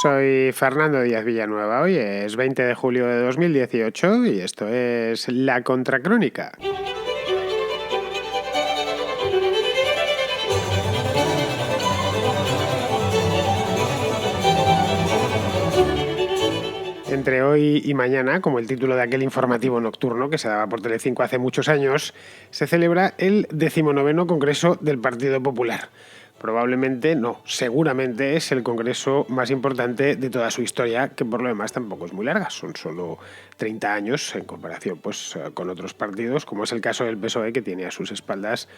Soy Fernando Díaz Villanueva. Hoy es 20 de julio de 2018 y esto es La Contracrónica. Entre hoy y mañana, como el título de aquel informativo nocturno que se daba por Telecinco hace muchos años, se celebra el 19º Congreso del Partido Popular. Probablemente, no, seguramente es el congreso más importante de toda su historia, que por lo demás tampoco es muy larga, son solo 30 años en comparación con otros partidos, como es el caso del PSOE, que tiene a sus espaldas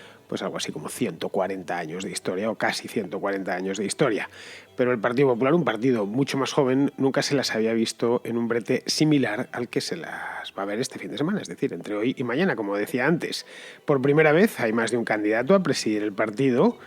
algo así como 140 años de historia, o casi 140 años de historia. Pero el Partido Popular, un partido mucho más joven, nunca se las había visto en un brete similar al que se las va a ver este fin de semana, es decir, entre hoy y mañana, como decía antes. Por primera vez hay más de un candidato a presidir el partido.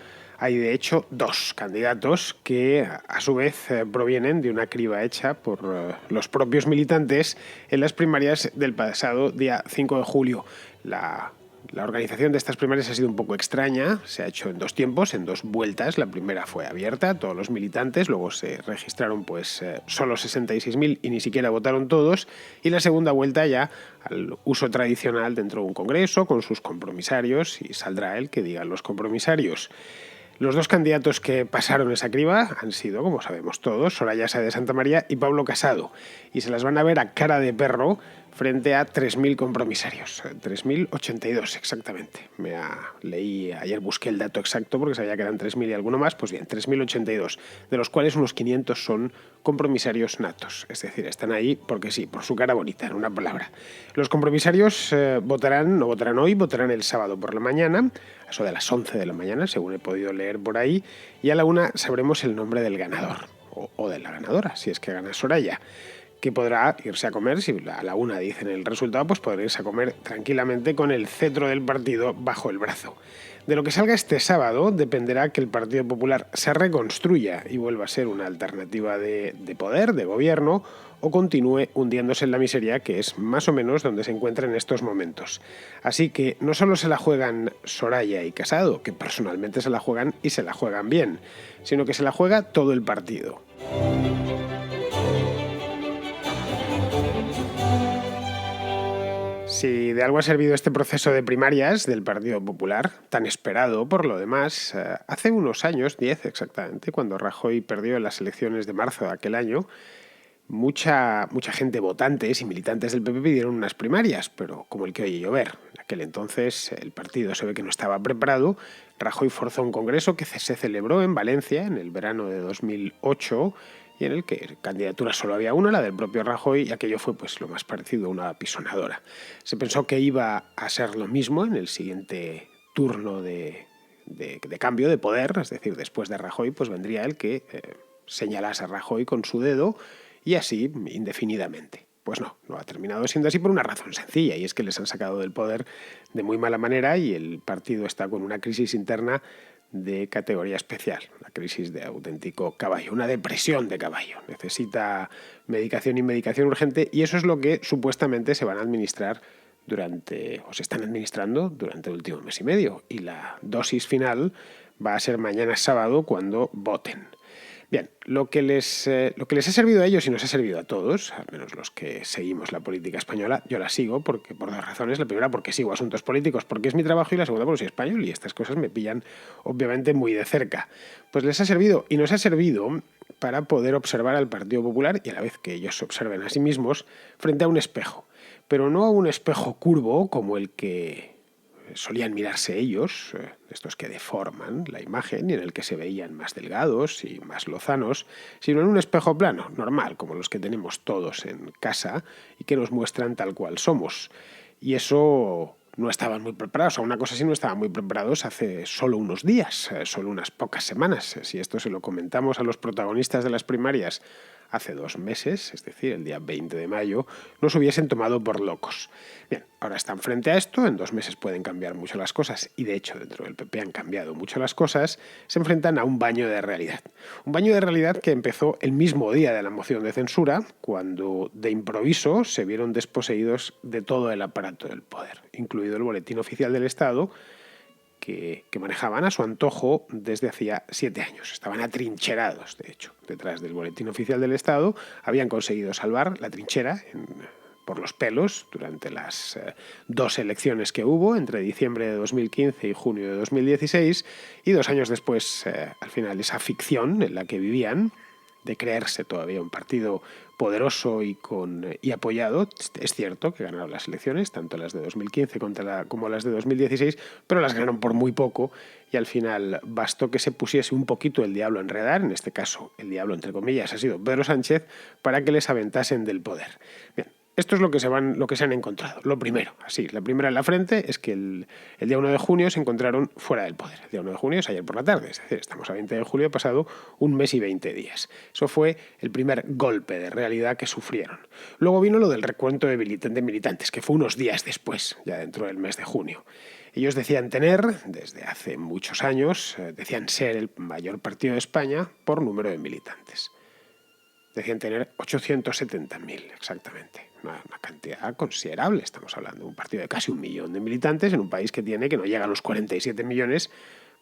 Hay, de hecho, dos candidatos que, a su vez, provienen de una criba hecha por los propios militantes en las primarias del pasado día 5 de julio. La organización de estas primarias ha sido un poco extraña, se ha hecho en dos tiempos, en dos vueltas. La primera fue abierta a todos los militantes, luego se registraron solo 66.000 y ni siquiera votaron todos, y la segunda vuelta ya al uso tradicional dentro de un congreso con sus compromisarios, y saldrá el que digan los compromisarios. Los dos candidatos que pasaron esa criba han sido, como sabemos todos, Soraya Sáez de Santamaría y Pablo Casado, y se las van a ver a cara de perro frente a 3.000 compromisarios, 3.082 exactamente. Leí ayer, busqué el dato exacto porque sabía que eran 3.000 y alguno más, pues bien, 3.082, de los cuales unos 500 son compromisarios natos, es decir, están ahí porque sí, por su cara bonita, en una palabra. Los compromisarios no votarán hoy, votarán el sábado por la mañana, a eso de las 11 de la mañana, según he podido leer por ahí, y a la 1 sabremos el nombre del ganador, o de la ganadora, si es que gana Soraya, que podrá irse a comer, si a la 1 dicen el resultado, pues podrá irse a comer tranquilamente con el cetro del partido bajo el brazo. De lo que salga este sábado dependerá que el Partido Popular se reconstruya y vuelva a ser una alternativa de poder, de gobierno, o continúe hundiéndose en la miseria, que es más o menos donde se encuentra en estos momentos. Así que no solo se la juegan Soraya y Casado, que personalmente se la juegan y se la juegan bien, sino que se la juega todo el partido. Si de algo ha servido este proceso de primarias del Partido Popular, tan esperado por lo demás, hace unos años, 10 exactamente, cuando Rajoy perdió en las elecciones de marzo de aquel año, mucha gente, votantes y militantes del PP, pidieron unas primarias, pero como el que oye llover. En aquel entonces el partido se ve que no estaba preparado. Rajoy forzó un congreso que se celebró en Valencia en el verano de 2008 y en el que candidatura solo había una, la del propio Rajoy, y aquello fue lo más parecido a una apisonadora. Se pensó que iba a ser lo mismo en el siguiente turno de cambio de poder, es decir, después de Rajoy, vendría el que señalase a Rajoy con su dedo, y así indefinidamente. Pues no ha terminado siendo así por una razón sencilla, y es que les han sacado del poder de muy mala manera y el partido está con una crisis interna de categoría especial, una crisis de auténtico caballo, una depresión de caballo. Necesita medicación y medicación urgente, y eso es lo que supuestamente se van a administrar se están administrando durante el último mes y medio, y la dosis final va a ser mañana sábado cuando voten. Bien, lo que les ha servido a ellos y nos ha servido a todos, al menos los que seguimos la política española, yo la sigo por dos razones. La primera, porque sigo asuntos políticos, porque es mi trabajo, y la segunda, porque soy español y estas cosas me pillan obviamente muy de cerca. Pues les ha servido y nos ha servido para poder observar al Partido Popular y a la vez que ellos se observen a sí mismos frente a un espejo. Pero no a un espejo curvo como el que solían mirarse ellos, estos que deforman la imagen y en el que se veían más delgados y más lozanos, sino en un espejo plano, normal, como los que tenemos todos en casa y que nos muestran tal cual somos. Y eso no estaban muy preparados, a una cosa así no estaban muy preparados hace solo unos días, solo unas pocas semanas. Si esto se lo comentamos a los protagonistas de las primarias hace 2 meses, es decir, el día 20 de mayo, nos hubiesen tomado por locos. Bien, ahora están frente a esto, en 2 meses pueden cambiar mucho las cosas, y de hecho dentro del PP han cambiado mucho las cosas, se enfrentan a un baño de realidad. Un baño de realidad que empezó el mismo día de la moción de censura, cuando de improviso se vieron desposeídos de todo el aparato del poder, incluido el Boletín Oficial del Estado, que manejaban a su antojo desde hacía 7 años. Estaban atrincherados, de hecho, detrás del Boletín Oficial del Estado. Habían conseguido salvar la trinchera por los pelos durante las 2 elecciones que hubo entre diciembre de 2015 y junio de 2016, y 2 años después, al final, esa ficción en la que vivían, de creerse todavía un partido poderoso y apoyado. Es cierto que ganaron las elecciones, tanto las de 2015 como las de 2016, pero las ganaron por muy poco, y al final bastó que se pusiese un poquito el diablo a enredar, en este caso el diablo entre comillas ha sido Pedro Sánchez, para que les aventasen del poder. Bien. Esto es lo que se han encontrado. Lo primero, así, la primera en la frente es que el día 1 de junio se encontraron fuera del poder. El día 1 de junio es ayer por la tarde, es decir, estamos a 20 de julio, ha pasado 1 mes y 20 días. Eso fue el primer golpe de realidad que sufrieron. Luego vino lo del recuento de militantes, que fue unos días después, ya dentro del mes de junio. Ellos decían tener, desde hace muchos años, decían ser el mayor partido de España por número de militantes. Decían tener 870.000 exactamente. Una cantidad considerable. Estamos hablando de un partido de casi 1 millón de militantes en un país que no llega a los 47 millones,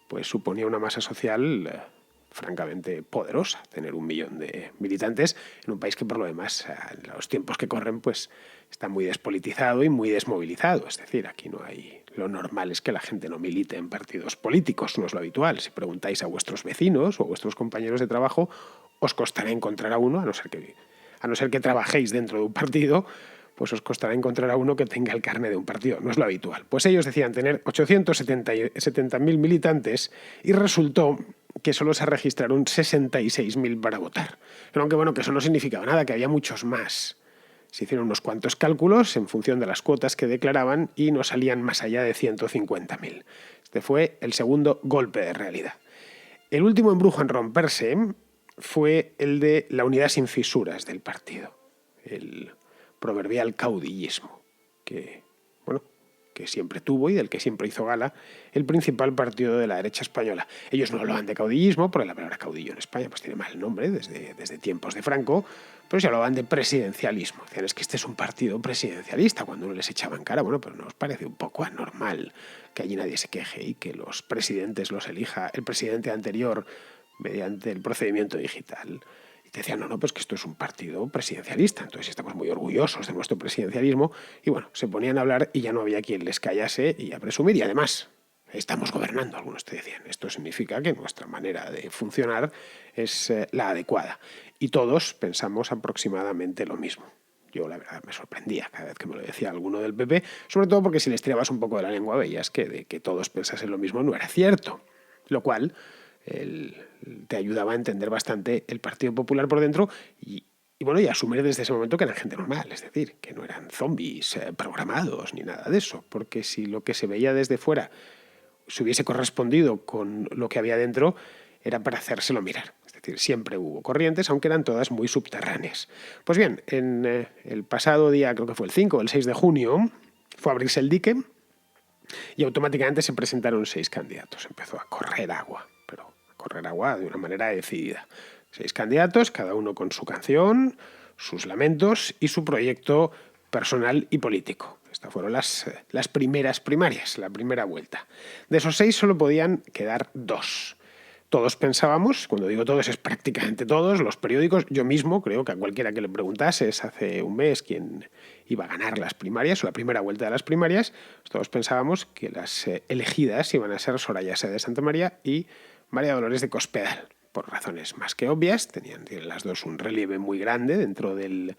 pues suponía una masa social francamente poderosa tener 1 millón de militantes en un país que por lo demás, en los tiempos que corren, pues está muy despolitizado y muy desmovilizado. Es decir, aquí no hay... Lo normal es que la gente no milite en partidos políticos, no es lo habitual. Si preguntáis a vuestros vecinos o a vuestros compañeros de trabajo, os costará encontrar a uno, a no ser que trabajéis dentro de un partido, pues os costará encontrar a uno que tenga el carné de un partido. No es lo habitual. Pues ellos decían tener 870.000 militantes y resultó que solo se registraron 66.000 para votar. Pero aunque bueno, que eso no significaba nada, que había muchos más. Se hicieron unos cuantos cálculos en función de las cuotas que declaraban y no salían más allá de 150.000. Este fue el segundo golpe de realidad. El último embrujo en romperse fue el de la unidad sin fisuras del partido, el proverbial caudillismo, que siempre tuvo y del que siempre hizo gala el principal partido de la derecha española. Ellos no hablaban de caudillismo, porque la palabra caudillo en España pues tiene mal nombre desde tiempos de Franco, pero se hablaban de presidencialismo. Decían, es que este es un partido presidencialista, cuando uno les echaba en cara, pero ¿no os parece un poco anormal que allí nadie se queje y que los presidentes los elija el presidente anterior mediante el procedimiento digital? Y te decían, no, pues que esto es un partido presidencialista, entonces estamos muy orgullosos de nuestro presidencialismo. Y bueno, se ponían a hablar y ya no había quien les callase y a presumir. Y además, estamos gobernando, algunos te decían. Esto significa que nuestra manera de funcionar es la adecuada. Y todos pensamos aproximadamente lo mismo. Yo, la verdad, me sorprendía cada vez que me lo decía alguno del PP, sobre todo porque si les tirabas un poco de la lengua veías que de que todos pensasen lo mismo no era cierto. Lo cual te ayudaba a entender bastante el Partido Popular por dentro y asumir desde ese momento que eran gente normal, es decir, que no eran zombies programados ni nada de eso, porque si lo que se veía desde fuera se hubiese correspondido con lo que había dentro, era para hacérselo mirar. Es decir, siempre hubo corrientes, aunque eran todas muy subterráneas. Pues bien, en el pasado día, creo que fue el 5 o el 6 de junio, fue a abrirse el dique y automáticamente se presentaron 6 candidatos. Empezó a correr agua de una manera decidida. 6 candidatos, cada uno con su canción, sus lamentos y su proyecto personal y político. Estas fueron las primeras primarias, la primera vuelta. De esos 6 solo podían quedar 2. Todos pensábamos, cuando digo todos es prácticamente todos, los periódicos, yo mismo creo que a cualquiera que le preguntases hace un mes quién iba a ganar las primarias o la primera vuelta de las primarias, todos pensábamos que las elegidas iban a ser Soraya Sáez de Santamaría y María Dolores de Cospedal, por razones más que obvias. Tienen las dos un relieve muy grande dentro del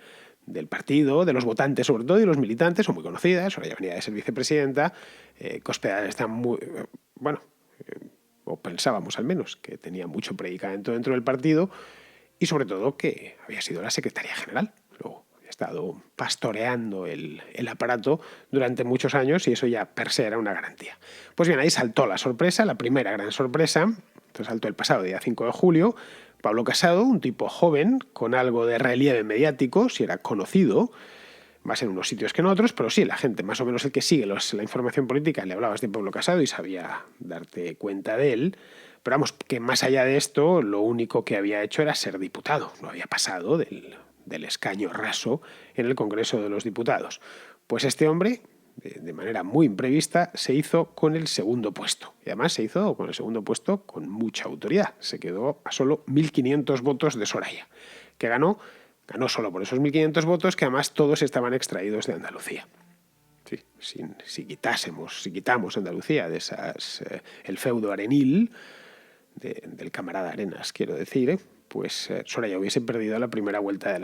partido, de los votantes sobre todo y los militantes, son muy conocidas. Soraya venía de ser vicepresidenta, Cospedal está muy... o pensábamos al menos, que tenía mucho predicamento dentro del partido y sobre todo que había sido la secretaria general. Luego había estado pastoreando el aparato durante muchos años y eso ya per se era una garantía. Pues bien, ahí saltó la sorpresa, la primera gran sorpresa. Entonces saltó el pasado día 5 de julio. Pablo Casado, un tipo joven con algo de relieve mediático, si era conocido, más en unos sitios que en otros, pero sí, la gente, más o menos el que sigue la información política, le hablabas de Pablo Casado y sabía darte cuenta de él. Pero vamos, que más allá de esto, lo único que había hecho era ser diputado. No había pasado del escaño raso en el Congreso de los Diputados. Pues este hombre de manera muy imprevista, se hizo con el segundo puesto. Y además se hizo con el segundo puesto con mucha autoridad. Se quedó a solo 1.500 votos de Soraya, que ganó solo por esos 1.500 votos, que además todos estaban extraídos de Andalucía. Sí, si quitamos Andalucía de esas, el feudo arenil, del camarada Arenas, quiero decir, pues Soraya hubiese perdido la primera vuelta de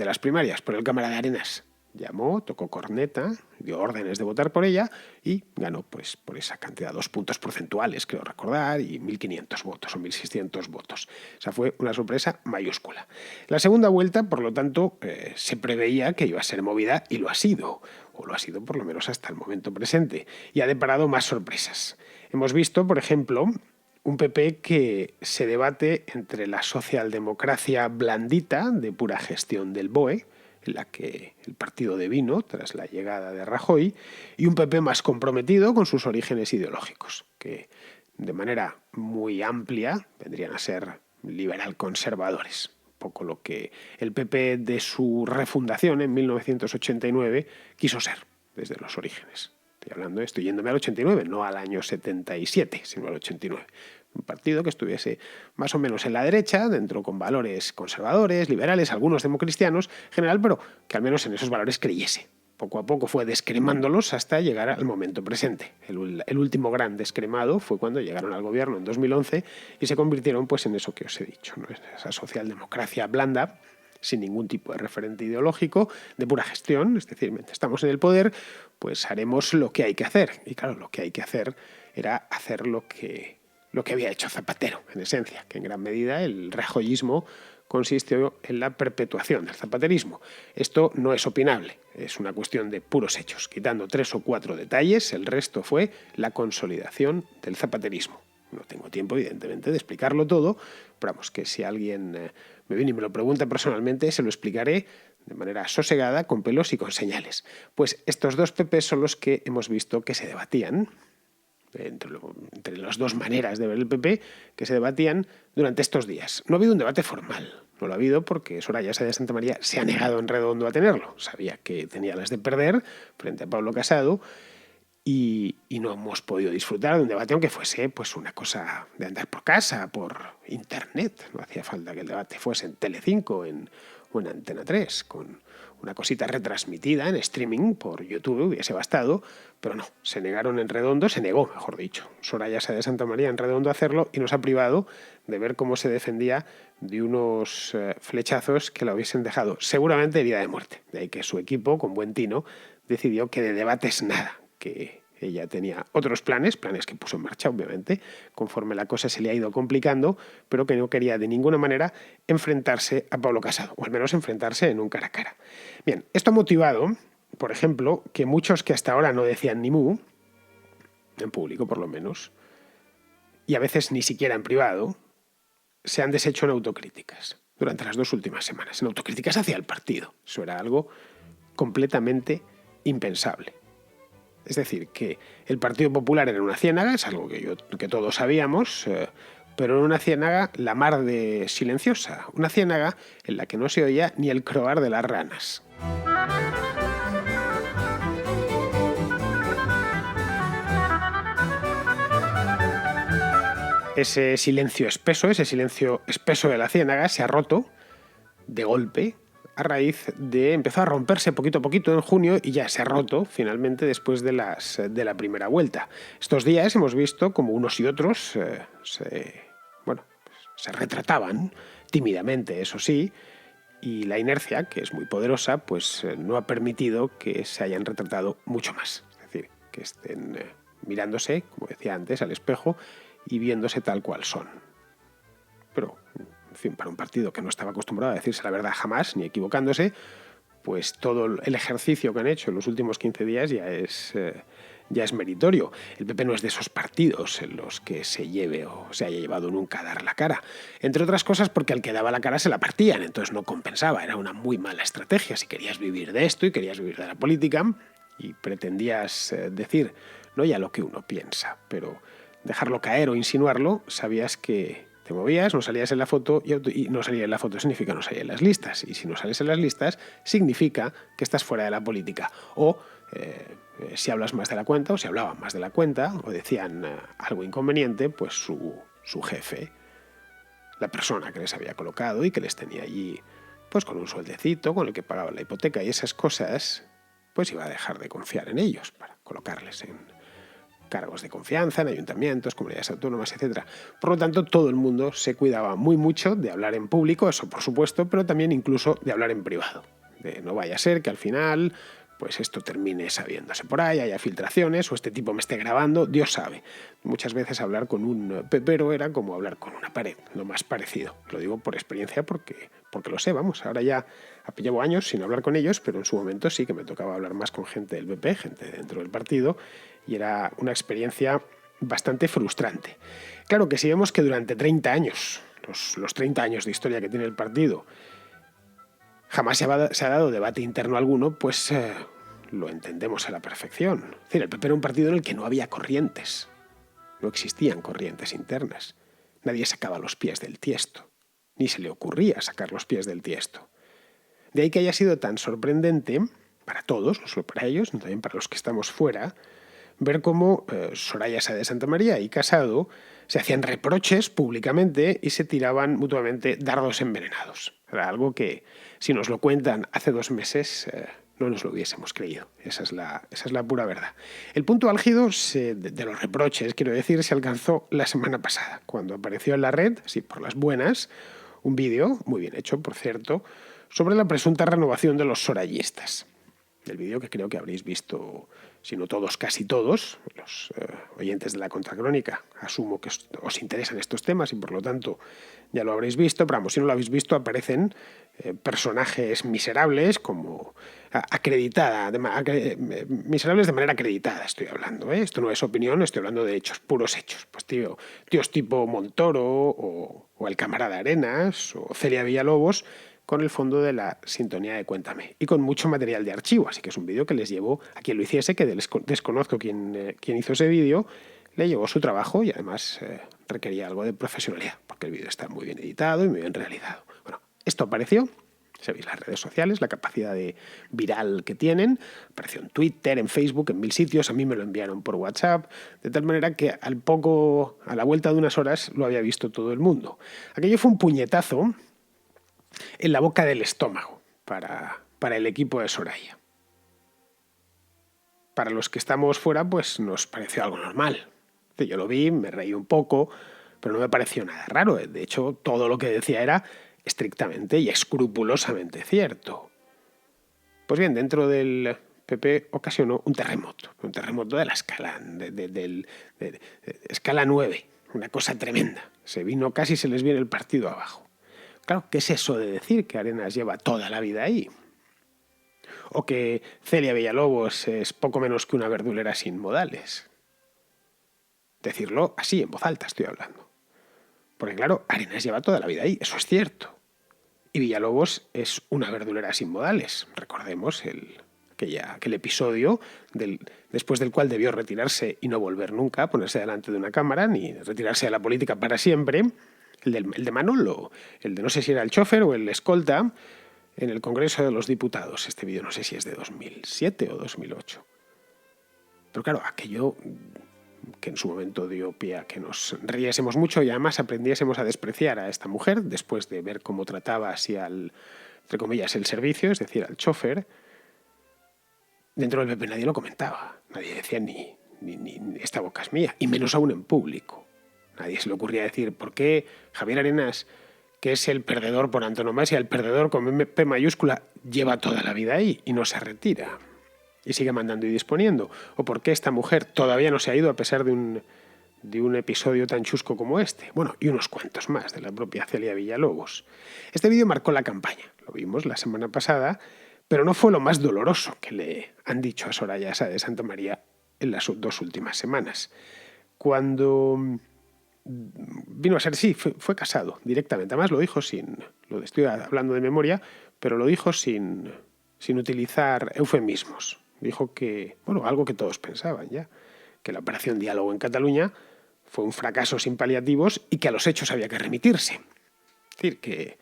las primarias, pero el camarada Arenas llamó, tocó corneta, dio órdenes de votar por ella y ganó pues por esa cantidad, 2 puntos porcentuales, creo recordar, y 1.500 votos o 1.600 votos. Esa fue una sorpresa mayúscula. La segunda vuelta, por lo tanto, se preveía que iba a ser movida y lo ha sido, o lo ha sido por lo menos hasta el momento presente, y ha deparado más sorpresas. Hemos visto, por ejemplo, un PP que se debate entre la socialdemocracia blandita de pura gestión del BOE, en la que el partido devino tras la llegada de Rajoy, y un PP más comprometido con sus orígenes ideológicos, que de manera muy amplia vendrían a ser liberal-conservadores, un poco lo que el PP de su refundación en 1989 quiso ser desde los orígenes. Estoy yéndome al 89, no al año 77, sino al 89. Un partido que estuviese más o menos en la derecha, dentro con valores conservadores, liberales, algunos democristianos, en general, pero que al menos en esos valores creyese. Poco a poco fue descremándolos hasta llegar al momento presente. El último gran descremado fue cuando llegaron al gobierno en 2011 y se convirtieron pues en eso que os he dicho, ¿no? Esa socialdemocracia blanda, sin ningún tipo de referente ideológico, de pura gestión, es decir, mientras estamos en el poder, pues haremos lo que hay que hacer. Y claro, lo que hay que hacer era hacer lo que había hecho Zapatero, en esencia, que en gran medida el rajoyismo consistió en la perpetuación del zapaterismo. Esto no es opinable, es una cuestión de puros hechos. Quitando 3 o 4 detalles, el resto fue la consolidación del zapaterismo. No tengo tiempo, evidentemente, de explicarlo todo, pero vamos, que si alguien me viene y me lo pregunta personalmente, se lo explicaré de manera sosegada, con pelos y con señales. Pues estos dos PP son los que hemos visto que se debatían, entre las dos maneras de ver el PP, que se debatían durante estos días. No ha habido un debate formal, no lo ha habido porque Soraya Sáenz de Santamaría se ha negado en redondo a tenerlo. Sabía que tenía las de perder frente a Pablo Casado y no hemos podido disfrutar de un debate, aunque fuese pues una cosa de andar por casa, por internet. No hacía falta que el debate fuese en Telecinco o en Antena 3, con una cosita retransmitida en streaming por YouTube hubiese bastado, pero no, se negó, mejor dicho, Soraya Sáenz de Santamaría en redondo a hacerlo y nos ha privado de ver cómo se defendía de unos flechazos que la hubiesen dejado seguramente herida de muerte. De ahí que su equipo, con buen tino, decidió que de debates nada, que ella tenía otros planes que puso en marcha, obviamente, conforme la cosa se le ha ido complicando, pero que no quería de ninguna manera enfrentarse a Pablo Casado, o al menos enfrentarse en un cara a cara. Bien, esto ha motivado, por ejemplo, que muchos que hasta ahora no decían ni mu, en público por lo menos, y a veces ni siquiera en privado, se han deshecho en autocríticas durante las 2 últimas semanas, en autocríticas hacia el partido. Eso era algo completamente impensable. Es decir, que el Partido Popular era una ciénaga, es algo que todos sabíamos, pero era una ciénaga la mar de silenciosa, una ciénaga en la que no se oía ni el croar de las ranas. Ese silencio espeso de la ciénaga se ha roto de golpe a raíz de empezó a romperse poquito a poquito en junio y ya se ha roto finalmente después de la primera vuelta. Estos días hemos visto como unos y otros se retrataban tímidamente, eso sí, y la inercia, que es muy poderosa, pues no ha permitido que se hayan retratado mucho más. Es decir, que estén mirándose, como decía antes, al espejo y viéndose tal cual son. Pero en fin, para un partido que no estaba acostumbrado a decirse la verdad jamás, ni equivocándose, pues todo el ejercicio que han hecho en los últimos 15 días ya es meritorio. El PP no es de esos partidos en los que se lleve o se haya llevado nunca a dar la cara. Entre otras cosas porque al que daba la cara se la partían, entonces no compensaba. Era una muy mala estrategia. Si querías vivir de esto y querías vivir de la política y pretendías decir no ya lo que uno piensa, pero dejarlo caer o insinuarlo, sabías que te movías, no salías en la foto y no salir en la foto significa no salir en las listas. Y si no sales en las listas, significa que estás fuera de la política. O Si hablas más de la cuenta o si hablaban más de la cuenta o decían algo inconveniente, pues su jefe, la persona que les había colocado y que les tenía allí pues con un sueldecito con el que pagaban la hipoteca y esas cosas, pues iba a dejar de confiar en ellos para colocarles en cargos de confianza, en ayuntamientos, comunidades autónomas, etc. Por lo tanto, todo el mundo se cuidaba muy mucho de hablar en público, eso por supuesto, pero también incluso de hablar en privado. De no vaya a ser que al final pues esto termine sabiéndose por ahí, haya filtraciones o este tipo me esté grabando, Dios sabe. Muchas veces hablar con un pepero era como hablar con una pared, lo más parecido. Lo digo por experiencia porque lo sé, vamos, ahora ya llevo años sin hablar con ellos, pero en su momento sí que me tocaba hablar más con gente del PP, gente dentro del partido, y era una experiencia bastante frustrante. Claro que si vemos que durante 30 años, los 30 años de historia que tiene el partido, jamás se ha dado debate interno alguno, pues lo entendemos a la perfección. Es decir, el PP era un partido en el que no había corrientes. No existían corrientes internas. Nadie sacaba los pies del tiesto. Ni se le ocurría sacar los pies del tiesto. De ahí que haya sido tan sorprendente, para todos, no solo para ellos, sino también para los que estamos fuera, ver cómo Soraya Sáez de Santamaría y Casado se hacían reproches públicamente y se tiraban mutuamente dardos envenenados. Era algo que, si nos lo cuentan hace 2 meses, no nos lo hubiésemos creído. Esa es la pura verdad. El punto álgido de los reproches, quiero decir, se alcanzó la semana pasada, cuando apareció en la red, sí, por las buenas, un vídeo, muy bien hecho, por cierto, sobre la presunta renovación de los sorayistas. El vídeo que creo que habréis visto, si no todos, casi todos, los oyentes de la Contracrónica. Asumo que os interesan estos temas y por lo tanto ya lo habréis visto, pero vamos, si no lo habéis visto aparecen personajes miserables como miserables de manera acreditada estoy hablando, ¿eh? Esto no es opinión, estoy hablando de hechos, puros hechos. Pues tíos tipo Montoro o el camarada Arenas o Celia Villalobos, con el fondo de la sintonía de Cuéntame y con mucho material de archivo, así que es un vídeo que les llevó a quien lo hiciese, que desconozco quién hizo ese vídeo, le llevó su trabajo y además requería algo de profesionalidad, porque el vídeo está muy bien editado y muy bien realizado. Bueno, esto apareció, sabéis las redes sociales, la capacidad de viral que tienen, apareció en Twitter, en Facebook, en 1000 sitios, a mí me lo enviaron por WhatsApp, de tal manera que a la vuelta de unas horas lo había visto todo el mundo. Aquello fue un puñetazo en la boca del estómago para el equipo de Soraya. Para los que estamos fuera, pues nos pareció algo normal. Yo lo vi, me reí un poco, pero no me pareció nada raro. De hecho, todo lo que decía era estrictamente y escrupulosamente cierto. Pues bien, dentro del PP ocasionó un terremoto de la escala, de escala 9, una cosa tremenda. Casi se les viene el partido abajo. Claro, ¿qué es eso de decir que Arenas lleva toda la vida ahí? O que Celia Villalobos es poco menos que una verdulera sin modales. Decirlo así, en voz alta estoy hablando. Porque claro, Arenas lleva toda la vida ahí, eso es cierto. Y Villalobos es una verdulera sin modales. Recordemos aquel episodio después del cual debió retirarse y no volver nunca, ponerse delante de una cámara, ni retirarse de la política para siempre. El de Manolo, el de no sé si era el chofer o el escolta, en el Congreso de los Diputados. Este vídeo no sé si es de 2007 o 2008. Pero claro, aquello que en su momento dio pie a que nos riésemos mucho y además aprendiésemos a despreciar a esta mujer después de ver cómo trataba así entre comillas, el servicio, es decir, al chofer. Dentro del PP nadie lo comentaba. Nadie decía ni esta boca es mía, y menos aún en público. Nadie se le ocurría decir por qué Javier Arenas, que es el perdedor por antonomasia, el perdedor con P mayúscula, lleva toda la vida ahí y no se retira y sigue mandando y disponiendo. O por qué esta mujer todavía no se ha ido a pesar de un episodio tan chusco como este. Bueno, y unos cuantos más de la propia Celia Villalobos. Este vídeo marcó la campaña, lo vimos la semana pasada, pero no fue lo más doloroso que le han dicho a Soraya Sáez de Santamaría en las 2 últimas semanas. Cuando vino a ser, sí, fue Casado directamente. Además lo dijo lo estoy hablando de memoria, pero lo dijo sin utilizar eufemismos. Dijo que, bueno, algo que todos pensaban ya, que la operación Diálogo en Cataluña fue un fracaso sin paliativos y que a los hechos había que remitirse. Es decir, que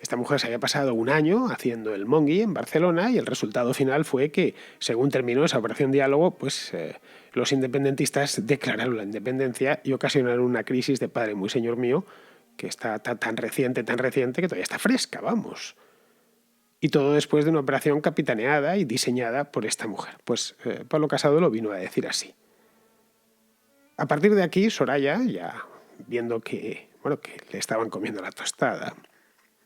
Esta mujer se había pasado un año haciendo el mongi en Barcelona y el resultado final fue que, según terminó esa operación diálogo, pues los independentistas declararon la independencia y ocasionaron una crisis de padre muy señor mío que está tan reciente que todavía está fresca, vamos. Y todo después de una operación capitaneada y diseñada por esta mujer. Pues Pablo Casado lo vino a decir así. A partir de aquí, Soraya, ya viendo que le estaban comiendo la tostada,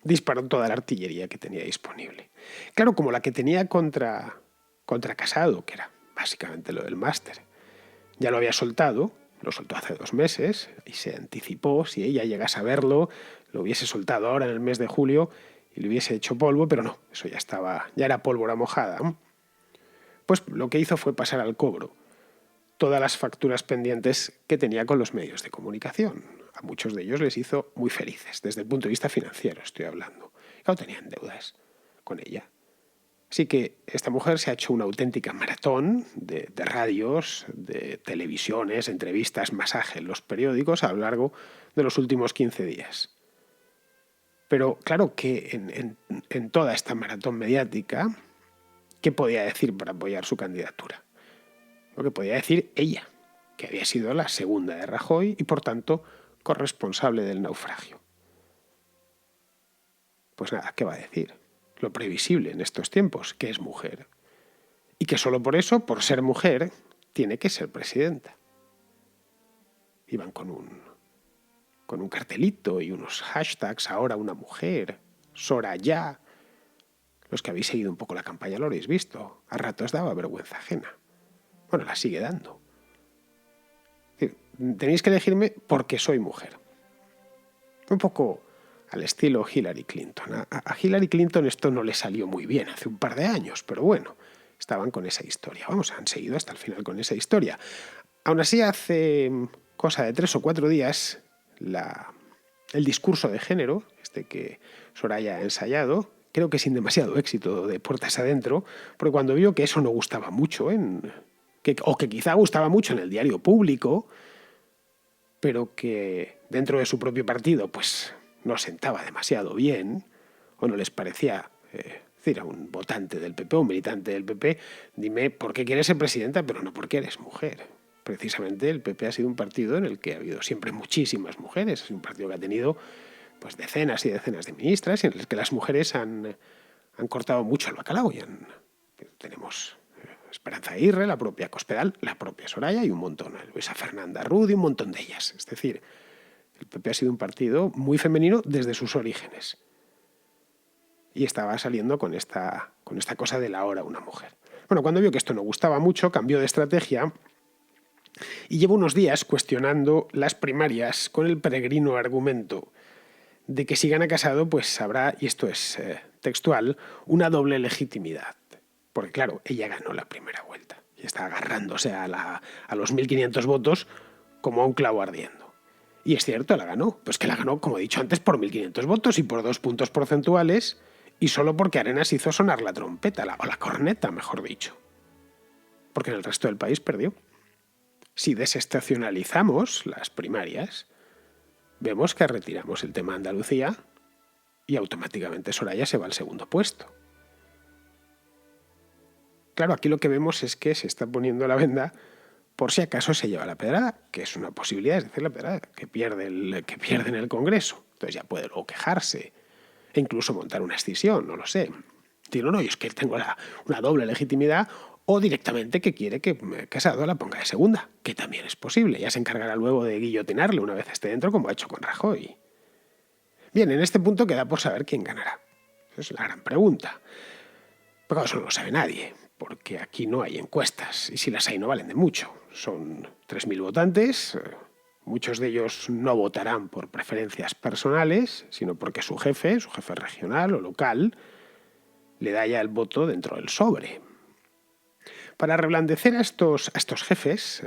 disparó toda la artillería que tenía disponible. Claro, como la que tenía contra Casado, que era básicamente lo del máster. Ya lo había soltado, lo soltó hace 2 meses y se anticipó. Si ella llegase a verlo, lo hubiese soltado ahora en el mes de julio y le hubiese hecho polvo, pero no, eso ya era pólvora mojada. Pues lo que hizo fue pasar al cobro todas las facturas pendientes que tenía con los medios de comunicación. A muchos de ellos les hizo muy felices, desde el punto de vista financiero estoy hablando. Claro, tenían deudas con ella. Así que esta mujer se ha hecho una auténtica maratón de radios, de televisiones, entrevistas, masaje en los periódicos a lo largo de los últimos 15 días. Pero claro que en toda esta maratón mediática, ¿qué podía decir para apoyar su candidatura? Lo que podía decir ella, que había sido la segunda de Rajoy y por tanto corresponsable del naufragio. Pues nada, ¿qué va a decir? Lo previsible en estos tiempos, que es mujer. Y que solo por eso, por ser mujer, tiene que ser presidenta. Iban con un cartelito y unos hashtags, ahora una mujer, Soraya. Los que habéis seguido un poco la campaña lo habréis visto. A ratos daba vergüenza ajena. Bueno, la sigue dando. Tenéis que elegirme porque soy mujer. Un poco al estilo Hillary Clinton. A Hillary Clinton esto no le salió muy bien hace un par de años, pero bueno, estaban con esa historia. Han seguido hasta el final con esa historia. Aún así, hace cosa de 3 o 4 días, el discurso de género, que Soraya ha ensayado, creo que sin demasiado éxito de puertas adentro, porque cuando vio que eso no gustaba mucho, o que quizá gustaba mucho en el diario público, pero que dentro de su propio partido pues no sentaba demasiado bien, o no les parecía, decir a un votante del PP o un militante del PP, dime por qué quieres ser presidenta, pero no porque eres mujer. Precisamente el PP ha sido un partido en el que ha habido siempre muchísimas mujeres, es un partido que ha tenido pues decenas y decenas de ministras y en el que las mujeres han cortado mucho el bacalao y tenemos Esperanza Aguirre, la propia Cospedal, la propia Soraya y un montón, Luisa Fernanda Ruz y un montón de ellas. Es decir, el PP ha sido un partido muy femenino desde sus orígenes. Y estaba saliendo con esta cosa de la hora una mujer. Bueno, cuando vio que esto no gustaba mucho, cambió de estrategia y lleva unos días cuestionando las primarias con el peregrino argumento de que si gana Casado, pues habrá, y esto es textual, una doble legitimidad. Porque claro, ella ganó la primera vuelta y está agarrándose a los 1.500 votos como a un clavo ardiendo. Y es cierto, la ganó. Pues que la ganó, como he dicho antes, por 1.500 votos y por 2 puntos porcentuales y solo porque Arenas hizo sonar la trompeta, o la corneta, mejor dicho. Porque en el resto del país perdió. Si desestacionalizamos las primarias, vemos que retiramos el tema Andalucía y automáticamente Soraya se va al segundo puesto. Claro, aquí lo que vemos es que se está poniendo la venda por si acaso se lleva la pedrada, que es una posibilidad, es decir, la pedrada que pierde en el Congreso. Entonces ya puede luego quejarse e incluso montar una escisión, no lo sé. Digo, no, yo es que tengo una doble legitimidad, o directamente que quiere que Casado la ponga de segunda, que también es posible. Ya se encargará luego de guillotinarle una vez esté dentro, como ha hecho con Rajoy. Bien, en este punto queda por saber quién ganará. Esa es la gran pregunta. Pero eso no lo sabe nadie, porque aquí no hay encuestas, y si las hay no valen de mucho. Son 3.000 votantes, muchos de ellos no votarán por preferencias personales, sino porque su jefe regional o local, le da ya el voto dentro del sobre. Para reblandecer a estos jefes,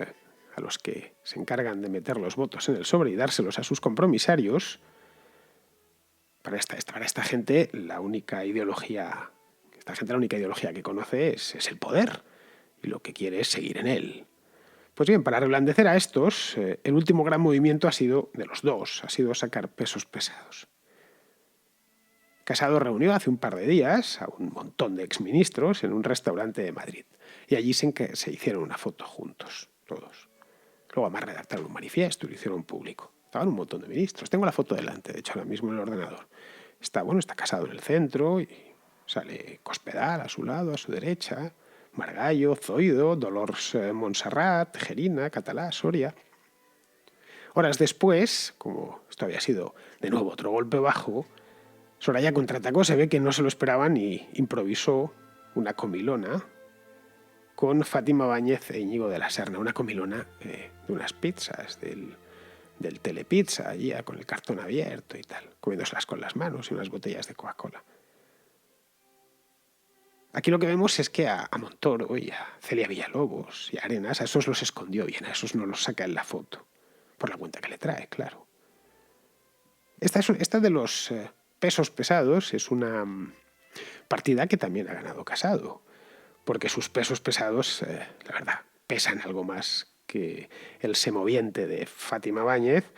a los que se encargan de meter los votos en el sobre y dárselos a sus compromisarios, para esta gente la única ideología que conoce es el poder y lo que quiere es seguir en él. Pues bien, para reblandecer a estos, el último gran movimiento de los dos ha sido sacar pesos pesados. Casado reunió hace un par de días a un montón de exministros en un restaurante de Madrid. Y allí se hicieron una foto juntos, todos. Luego además redactaron un manifiesto y lo hicieron público. Estaban un montón de ministros. Tengo la foto delante, de hecho, ahora mismo en el ordenador. Está Casado en el centro y sale Cospedal a su lado, a su derecha, Margallo, Zoido, Dolors Montserrat, Tejerina, Catalá, Soria. Horas después, como esto había sido de nuevo otro golpe bajo, Soraya contraatacó, se ve que no se lo esperaban y improvisó una comilona con Fátima Báñez e Íñigo de la Serna, una comilona de unas pizzas del Telepizza, allí con el cartón abierto y tal, comiéndoselas con las manos y unas botellas de Coca-Cola. Aquí lo que vemos es que a Montoro y a Celia Villalobos y a Arenas, a esos los escondió bien, a esos no los saca en la foto, por la cuenta que le trae, claro. Esta de los pesos pesados es una partida que también ha ganado Casado, porque sus pesos pesados, la verdad, pesan algo más que el semoviente de Fátima Báñez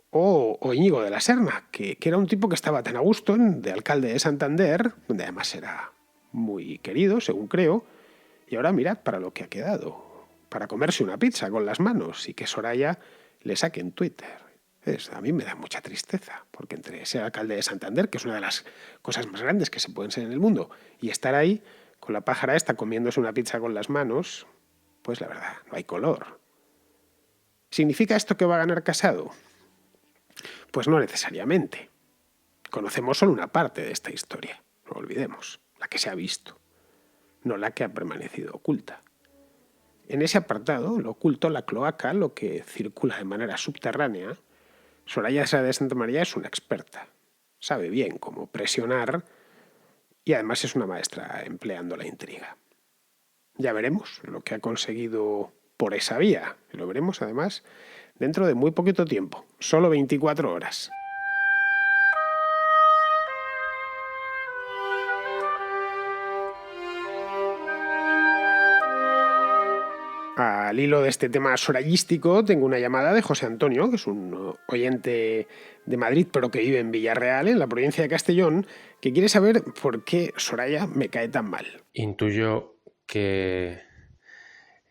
o Íñigo de la Serna, que era un tipo que estaba tan a gusto de alcalde de Santander, donde además era muy querido, según creo, y ahora mirad para lo que ha quedado, para comerse una pizza con las manos y que Soraya le saque en Twitter. A mí me da mucha tristeza, porque entre ser alcalde de Santander, que es una de las cosas más grandes que se pueden ser en el mundo, y estar ahí con la pájara esta comiéndose una pizza con las manos, pues la verdad, no hay color. ¿Significa esto que va a ganar Casado? Pues no necesariamente. Conocemos solo una parte de esta historia, no lo olvidemos, la que se ha visto, no la que ha permanecido oculta. En ese apartado, lo oculto, la cloaca, lo que circula de manera subterránea, Soraya de Santa María es una experta. Sabe bien cómo presionar y además es una maestra empleando la intriga. Ya veremos lo que ha conseguido por esa vía. Lo veremos además dentro de muy poquito tiempo, solo 24 horas. Al hilo de este tema sorayístico, tengo una llamada de José Antonio, que es un oyente de Madrid, pero que vive en Villarreal, en la provincia de Castellón, que quiere saber por qué Soraya me cae tan mal. Intuyo que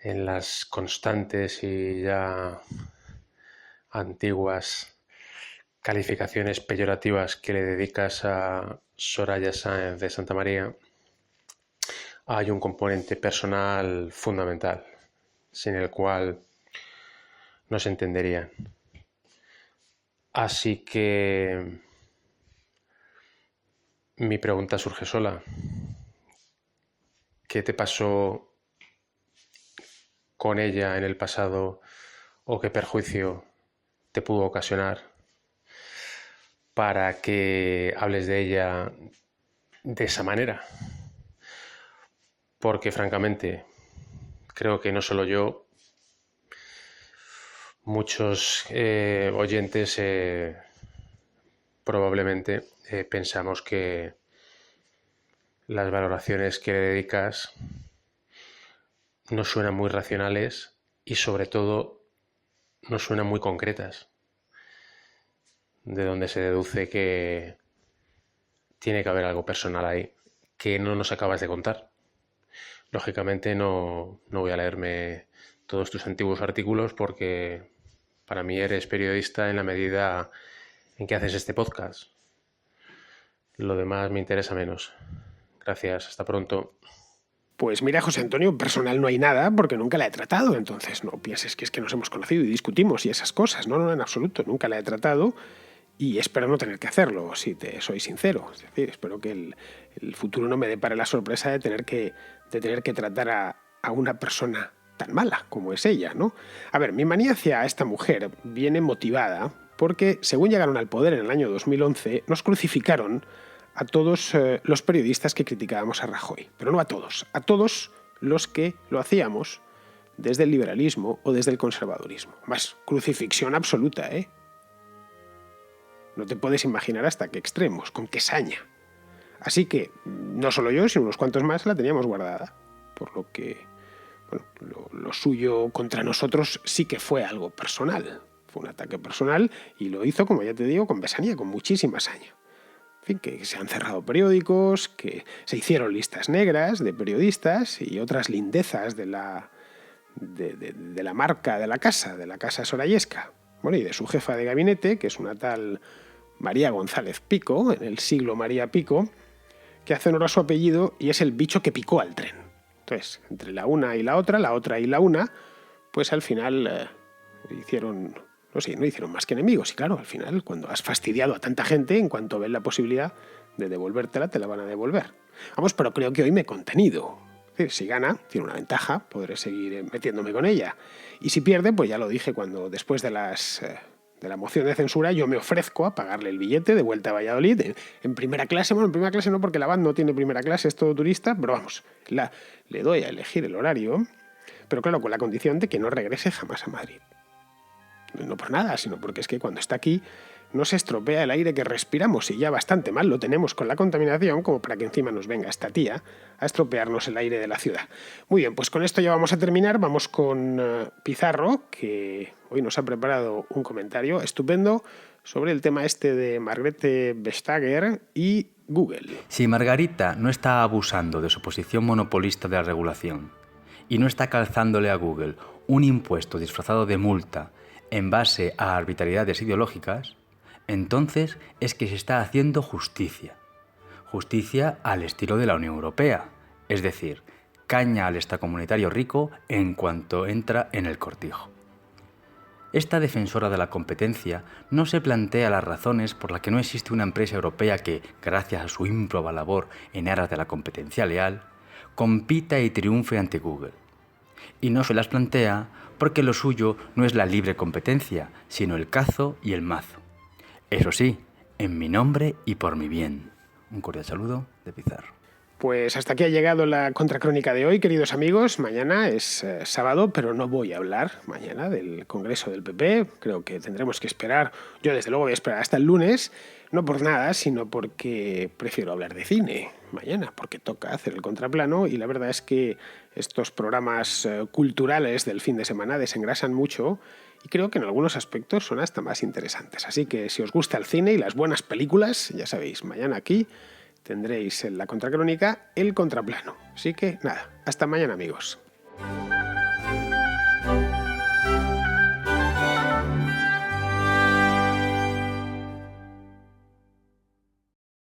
en las constantes y ya antiguas calificaciones peyorativas que le dedicas a Soraya Sáenz de Santa María, hay un componente personal fundamental, sin el cual no se entenderían. Así que mi pregunta surge sola. ¿Qué te pasó con ella en el pasado o qué perjuicio te pudo ocasionar para que hables de ella de esa manera? Porque francamente creo que no solo yo, muchos oyentes probablemente pensamos que las valoraciones que le dedicas no suenan muy racionales y sobre todo no suenan muy concretas, de donde se deduce que tiene que haber algo personal ahí que no nos acabas de contar. Lógicamente no voy a leerme todos tus antiguos artículos porque para mí eres periodista en la medida en que haces este podcast. Lo demás me interesa menos. Gracias, hasta pronto. Pues mira, José Antonio, personal no hay nada porque nunca la he tratado, entonces no pienses que es que nos hemos conocido y discutimos y esas cosas. No, en absoluto, nunca la he tratado y espero no tener que hacerlo, si te soy sincero. Es decir, espero que el futuro no me depare la sorpresa de tener que tratar a una persona tan mala como es ella, ¿no? A ver, mi manía hacia esta mujer viene motivada porque, según llegaron al poder en el año 2011, nos crucificaron a todos los periodistas que criticábamos a Rajoy. Pero no a todos los que lo hacíamos desde el liberalismo o desde el conservadurismo. Más, crucifixión absoluta, ¿eh? No te puedes imaginar hasta qué extremos, con qué saña. Así que, no solo yo, sino unos cuantos más la teníamos guardada. Por lo que, bueno, lo suyo contra nosotros sí que fue algo personal. Fue un ataque personal y lo hizo, como ya te digo, con besanía, con muchísima saña. fin, que se han cerrado periódicos, que se hicieron listas negras de periodistas y otras lindezas de la marca de la casa Sorayesca. Bueno, y de su jefa de gabinete, que es una tal María González Pico, en el siglo María Pico, que hace honor a su apellido y es el bicho que picó al tren. Entonces, entre la una y la otra y la una, pues al final no hicieron más que enemigos. Y claro, al final, cuando has fastidiado a tanta gente, en cuanto ven la posibilidad de devolvértela, te la van a devolver. Vamos, pero creo que hoy me he contenido. Es decir, si gana, tiene una ventaja, podré seguir metiéndome con ella. Y si pierde, pues ya lo dije cuando después de la moción de censura, yo me ofrezco a pagarle el billete de vuelta a Valladolid en primera clase. Bueno, en primera clase no, porque la van no tiene primera clase, es todo turista, pero vamos, le doy a elegir el horario, pero claro, con la condición de que no regrese jamás a Madrid. No por nada, sino porque es que cuando está aquí no se estropea el aire que respiramos y ya bastante mal lo tenemos con la contaminación como para que encima nos venga esta tía a estropearnos el aire de la ciudad. Muy bien, pues con esto ya vamos a terminar. Vamos con Pizarro, que hoy nos ha preparado un comentario estupendo sobre el tema este de Margrethe Vestager y Google. Si Margarita no está abusando de su posición monopolista de la regulación y no está calzándole a Google un impuesto disfrazado de multa en base a arbitrariedades ideológicas, entonces es que se está haciendo justicia. Justicia al estilo de la Unión Europea, es decir, caña al extracomunitario rico en cuanto entra en el cortijo. Esta defensora de la competencia no se plantea las razones por las que no existe una empresa europea que, gracias a su ímproba labor en aras de la competencia leal, compita y triunfe ante Google. Y no se las plantea porque lo suyo no es la libre competencia, sino el cazo y el mazo. Eso sí, en mi nombre y por mi bien. Un cordial saludo de Pizarro. Pues hasta aquí ha llegado la contracrónica de hoy, queridos amigos. Mañana es sábado, pero no voy a hablar mañana del Congreso del PP. Creo que tendremos que esperar, yo desde luego voy a esperar hasta el lunes, no por nada, sino porque prefiero hablar de cine mañana, porque toca hacer el contraplano y la verdad es que estos programas culturales del fin de semana desengrasan mucho y creo que en algunos aspectos son hasta más interesantes. Así que si os gusta el cine y las buenas películas, ya sabéis, mañana aquí tendréis en la contracrónica el contraplano. Así que nada, hasta mañana amigos.